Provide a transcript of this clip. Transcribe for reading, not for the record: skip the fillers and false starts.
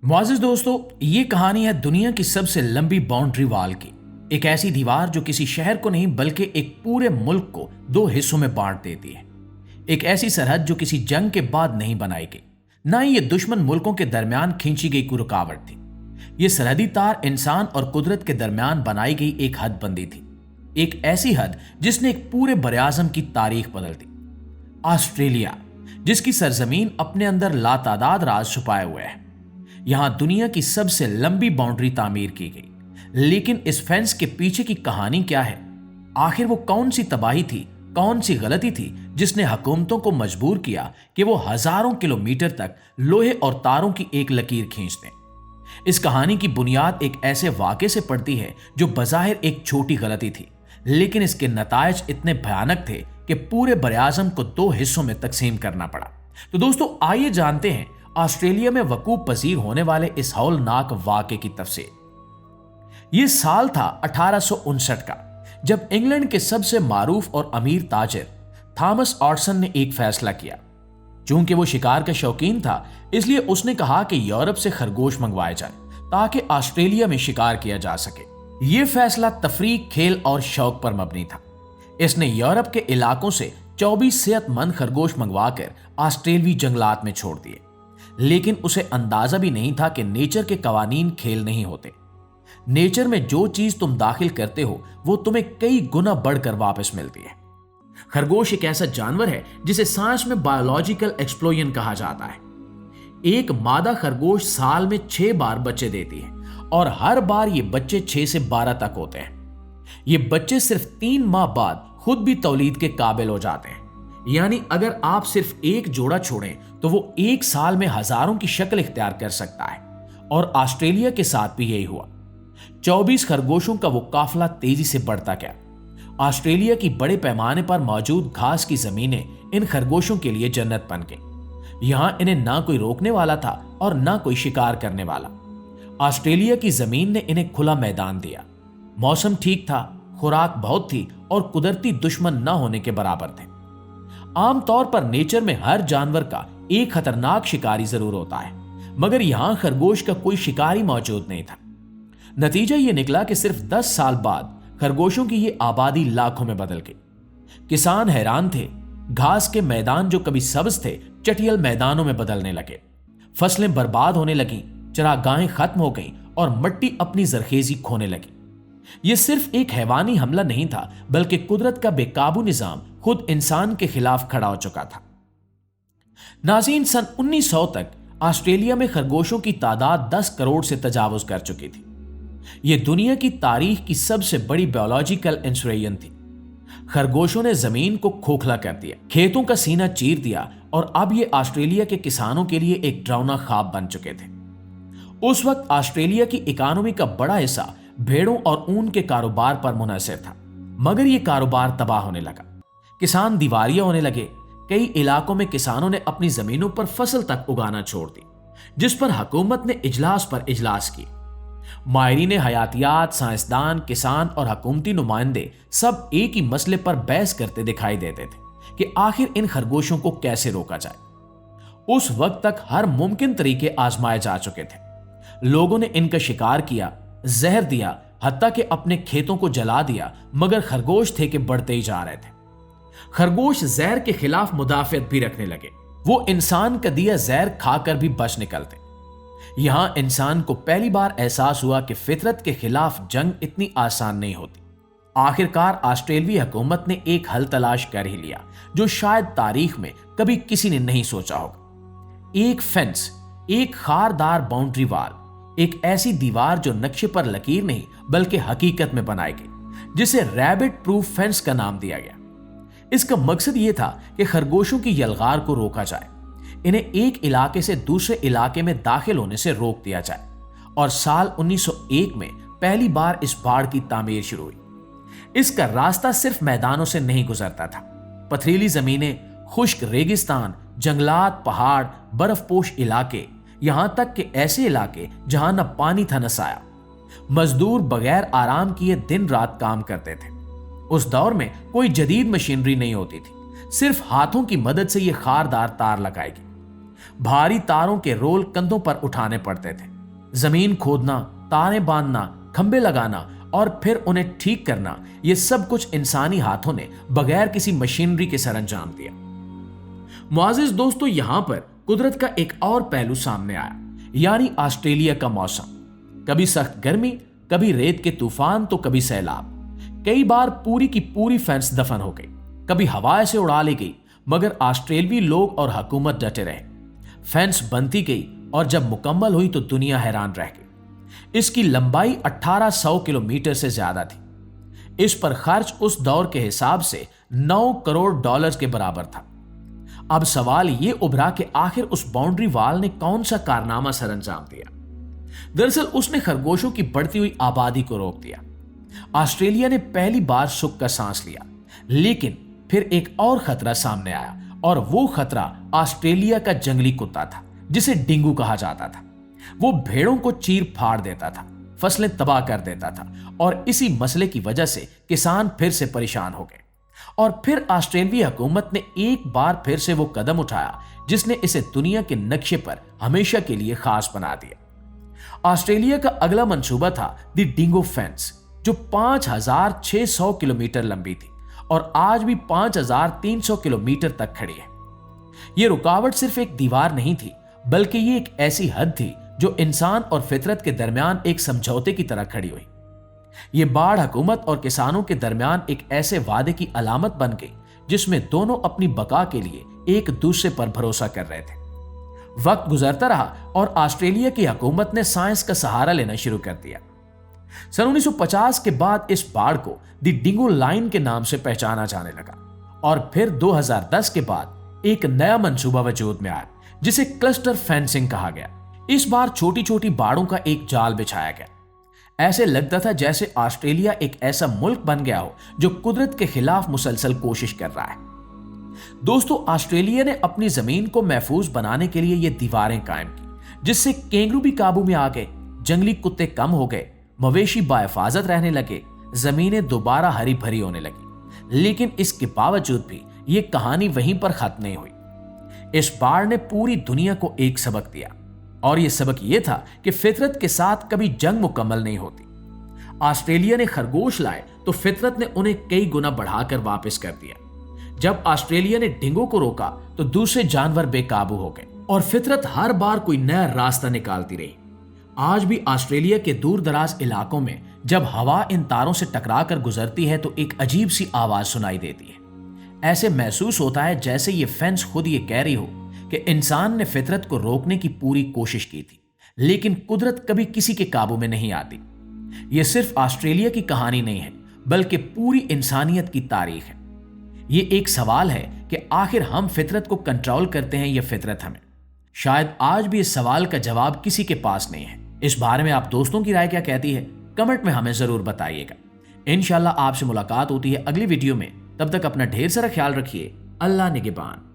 मुआज़िज़ दोस्तों, ये कहानी है दुनिया की सबसे लंबी बाउंड्री वॉल की। एक ऐसी दीवार जो किसी शहर को नहीं बल्कि एक पूरे मुल्क को दो हिस्सों में बांट देती है। एक ऐसी सरहद जो किसी जंग के बाद नहीं बनाई गई, ना ही ये दुश्मन मुल्कों के दरमियान खींची गई कोई रुकावट थी। ये सरहदी तार इंसान और कुदरत के दरमियान बनाई गई एक हद बंदी थी। एक ऐसी हद जिसने एक पूरे बरआज़म की तारीख बदल दी। ऑस्ट्रेलिया, जिसकी सरजमीन अपने अंदर लातादाद राज छुपाए हुए है। यहां दुनिया की सबसे लंबी बाउंड्री तामीर की गई, लेकिन इस फेंस के पीछे की कहानी क्या है? आखिर वो कौन सी तबाही थी, कौन सी गलती थी जिसने हुकूमतों को मजबूर किया कि वो हजारों किलोमीटर तक लोहे और तारों की एक लकीर खींच दें? इस कहानी की बुनियाद एक ऐसे वाक़े से पड़ती है जो बज़ाहिर एक छोटी गलती थी, लेकिन इसके नतायज इतने भयानक थे कि पूरे बरआज़म को दो हिस्सों में तकसीम करना पड़ा। तो दोस्तों, आइए जानते हैं ऑस्ट्रेलिया में वकूफ पजीर होने वाले इस हौलनाक वाक़े की तफसीर। ये साल था 1859 का, जब इंग्लैंड के सबसे मारूफ और अमीर ताजिर थॉमस ऑटसन ने एक फैसला किया। चूंकि वो शिकार का शौकीन था, इसलिए उसने कहा कि यूरोप से खरगोश मंगवाए जाए ताकि ऑस्ट्रेलिया में शिकार किया जा सके। ये फैसला तफरीक, खेल और शौक पर मबनी था। इसने यूरोप के इलाकों से 24 सेहतमंद खरगोश मंगवाकर ऑस्ट्रेलियाई जंगलात में छोड़ दिए, लेकिन उसे अंदाजा भी नहीं था कि नेचर के कवानीन खेल नहीं होते। नेचर में जो चीज तुम दाखिल करते हो वो तुम्हें कई गुना बढ़कर वापस मिलती है। खरगोश एक ऐसा जानवर है जिसे साइंस में बायोलॉजिकल एक्सप्लोजन कहा जाता है। एक मादा खरगोश साल में 6 बार बच्चे देती है और हर बार ये बच्चे 6 से 12 तक होते हैं। ये बच्चे सिर्फ 3 माह बाद खुद भी तौलीद के काबिल हो जाते हैं। यानी अगर आप सिर्फ एक जोड़ा छोड़ें तो वो एक साल में हजारों की शक्ल इख्तियार कर सकता है। और ऑस्ट्रेलिया के साथ भी यही हुआ। 24 खरगोशों का वो काफिला तेजी से बढ़ता गया। ऑस्ट्रेलिया की बड़े पैमाने पर मौजूद घास की जमीनें इन खरगोशों के लिए जन्नत बन गई। यहां इन्हें ना कोई रोकने वाला था और ना कोई शिकार करने वाला। ऑस्ट्रेलिया की जमीन ने इन्हें खुला मैदान दिया। मौसम ठीक था, खुराक बहुत थी और कुदरती दुश्मन न होने के बराबर थे। आमतौर पर नेचर में हर जानवर का एक खतरनाक शिकारी जरूर होता है, मगर यहां खरगोश का कोई शिकारी मौजूद नहीं था। नतीजा यह निकला कि सिर्फ 10 साल बाद खरगोशों की यह आबादी लाखों में बदल गई। किसान हैरान थे। घास के मैदान जो कभी सब्ज थे, चटियल मैदानों में बदलने लगे। फसलें बर्बाद होने लगी, चरागाहें खत्म हो गईं और मिट्टी अपनी जरखेजी खोने लगी। यह सिर्फ एक हैवानी हमला नहीं था, बल्कि कुदरत का बेकाबू निजाम खुद इंसान के खिलाफ खड़ा हो चुका था। नाज़रीन, सन 1900 तक ऑस्ट्रेलिया में खरगोशों की तादाद 10 करोड़ से तजावुज कर चुकी थी। यह दुनिया की तारीख की सबसे बड़ी बायोलॉजिकल इंसुरेशन थी। खरगोशों ने जमीन को खोखला कर दिया, खेतों का सीना चीर दिया और अब ये ऑस्ट्रेलिया के किसानों के लिए एक डरावना ख्वाब बन चुके थे। उस वक्त ऑस्ट्रेलिया की इकोनॉमी का बड़ा हिस्सा भेड़ों और ऊन के कारोबार पर मुनहसर था, मगर यह कारोबार तबाह होने लगा। किसान दिवालिया होने लगे। कई इलाकों में किसानों ने अपनी जमीनों पर फसल तक उगाना छोड़ दी, जिस पर हुकूमत ने इजलास पर इजलास की। माहिरीन हयातियात, साइंसदान, किसान और हुकूमती नुमाइंदे सब एक ही मसले पर बहस करते दिखाई देते थे कि आखिर इन खरगोशों को कैसे रोका जाए। उस वक्त तक हर मुमकिन तरीके आजमाए जा चुके थे। लोगों ने इनका शिकार किया, जहर दिया, हत्ता कि अपने खेतों को जला दिया, मगर खरगोश थे कि बढ़ते ही जा रहे थे। खरगोश जहर के खिलाफ मुदाफियत भी रखने लगे। वो इंसान का दिया जहर खाकर भी बच निकलते। यहां इंसान को पहली बार एहसास हुआ कि फितरत के खिलाफ जंग इतनी आसान नहीं होती। आखिरकार ऑस्ट्रेलियाई हुकूमत ने एक हल तलाश कर ही लिया, जो शायद तारीख में कभी किसी ने नहीं सोचा होगा। एक फेंस, एक खारदार बाउंड्री वाल, एक ऐसी दीवार जो नक्शे पर लकीर नहीं बल्कि हकीकत में बनाई गई, जिसे रैबिट प्रूफ फेंस का नाम दिया गया। इसका मकसद यह था कि खरगोशों की यलगार को रोका जाए, इन्हें एक इलाके से दूसरे इलाके में दाखिल होने से रोक दिया जाए। और साल 1901 में पहली बार इस बाड़ की तामीर शुरू हुई। इसका रास्ता सिर्फ मैदानों से नहीं गुजरता था। पथरीली जमीनें, खुश्क रेगिस्तान, जंगलात, पहाड़, बर्फपोश इलाके, यहां तक कि ऐसे इलाके जहां न पानी था न साया। मजदूर बगैर आराम किए दिन रात काम करते थे। उस दौर में कोई जदीद मशीनरी नहीं होती थी, सिर्फ हाथों की मदद से यह खारदार तार लगाएगी। भारी तारों के रोल कंधों पर उठाने पड़ते थे। जमीन खोदना, तारें बांधना, खंबे लगाना और फिर उन्हें ठीक करना, यह सब कुछ इंसानी हाथों ने बगैर किसी मशीनरी के सर अंजाम दिया। मुआजिज दोस्तों, यहां पर कुदरत का एक और पहलू सामने आया, यानी ऑस्ट्रेलिया का मौसम। कभी सख्त गर्मी, कभी रेत के तूफान, तो कभी सैलाब। कई बार पूरी की पूरी फेंस दफन हो गई, कभी हवा से उड़ा ली गई, मगर ऑस्ट्रेलियाई लोग और हुकूमत डटे रहे। फेंस बनती गई और जब मुकम्मल हुई तो दुनिया हैरान रह गई। इसकी लंबाई 1800 किलोमीटर से ज्यादा थी। इस पर खर्च उस दौर के हिसाब से 9 करोड़ डॉलर्स के बराबर था। अब सवाल यह उभरा कि आखिर उस बाउंड्री वाल ने कौन सा कारनामा सर अंजाम दिया। दरअसल उसने खरगोशों की बढ़ती हुई आबादी को रोक दिया। ऑस्ट्रेलिया ने पहली बार सुख का सांस लिया, लेकिन फिर एक और खतरा सामने आया, और वो खतरा ऑस्ट्रेलिया का जंगली कुत्ता था, जिसे डेंगू कहा जाता था। वो भेड़ों को चीर फाड़ देता था, फसलें तबाह कर देता था, और इसी मसले की वजह से किसान फिर से परेशान हो गए। और फिर ऑस्ट्रेलियाई हुकूमत ने एक बार फिर से वो कदम उठाया जिसने इसे दुनिया के नक्शे पर हमेशा के लिए खास बना दिया। ऑस्ट्रेलिया का अगला मंसूबा था द डिंगो फेंस, जो 5600 किलोमीटर लंबी थी और आज भी 5300 किलोमीटर तक खड़ी है। यह रुकावट सिर्फ एक दीवार नहीं थी, बल्कि ये एक ऐसी हद थी जो इंसान और फितरत के दरमियान एक समझौते की तरह खड़ी हुई। ये बाढ़ हुकूमत और किसानों के दरमियान एक ऐसे वादे की अलामत बन गई जिसमें दोनों अपनी बका के लिए एक दूसरे पर भरोसा कर रहे थे। वक्त गुजरता रहा और ऑस्ट्रेलिया की हुकूमत ने साइंस का सहारा लेना शुरू कर दिया। सन 1950 के बाद इस बाढ़ को द डिंगो लाइन के नाम से पहचाना जाने लगा, और फिर 2010 के बाद एक नया मंसूबा वजूद में आया जिसे क्लस्टर फेंसिंग कहा गया। इस बार छोटी छोटी बाढ़ों का एक जाल बिछाया गया। ऐसे लगता था जैसे ऑस्ट्रेलिया एक ऐसा मुल्क बन गया हो जो कुदरत के खिलाफ मुसलसल कोशिश कर रहा है। दोस्तों, ऑस्ट्रेलिया ने अपनी जमीन को महफूज बनाने के लिए ये दीवारें कायम की, जिससे कैंगरू भी काबू में आ गए, जंगली कुत्ते कम हो गए, मवेशी बाहिफाजत रहने लगे, जमीनें दोबारा हरी भरी होने लगी। लेकिन इसके बावजूद भी ये कहानी वहीं पर खत्म नहीं हुई। इस बाढ़ ने पूरी दुनिया को एक सबक दिया, और यह सबक यह था कि फितरत के साथ कभी जंग मुकम्मल नहीं होती। ऑस्ट्रेलिया ने खरगोश लाए तो फितरत ने उन्हें कई गुना बढ़ाकर वापस कर दिया। जब ऑस्ट्रेलिया ने डिंगो को रोका तो दूसरे जानवर बेकाबू हो गए, और फितरत हर बार कोई नया रास्ता निकालती रही। आज भी ऑस्ट्रेलिया के दूर दराज इलाकों में जब हवा इन तारों से टकरा कर गुजरती है तो एक अजीब सी आवाज सुनाई देती है। ऐसे महसूस होता है जैसे ये फेंस खुद ये कह रही हो कि इंसान ने फितरत को रोकने की पूरी कोशिश की थी, लेकिन कुदरत कभी किसी के काबू में नहीं आती। ये सिर्फ ऑस्ट्रेलिया की कहानी नहीं है, बल्कि पूरी इंसानियत की तारीख है। ये एक सवाल है कि आखिर हम फितरत को कंट्रोल करते हैं या फितरत हमें? शायद आज भी इस सवाल का जवाब किसी के पास नहीं है। इस बारे में आप दोस्तों की राय क्या कहती है? कमेंट में हमें जरूर बताइएगा। इंशाल्लाह आपसे मुलाकात होती है अगली वीडियो में। तब तक अपना ढेर सारा ख्याल रखिए। अल्लाह निगहबान।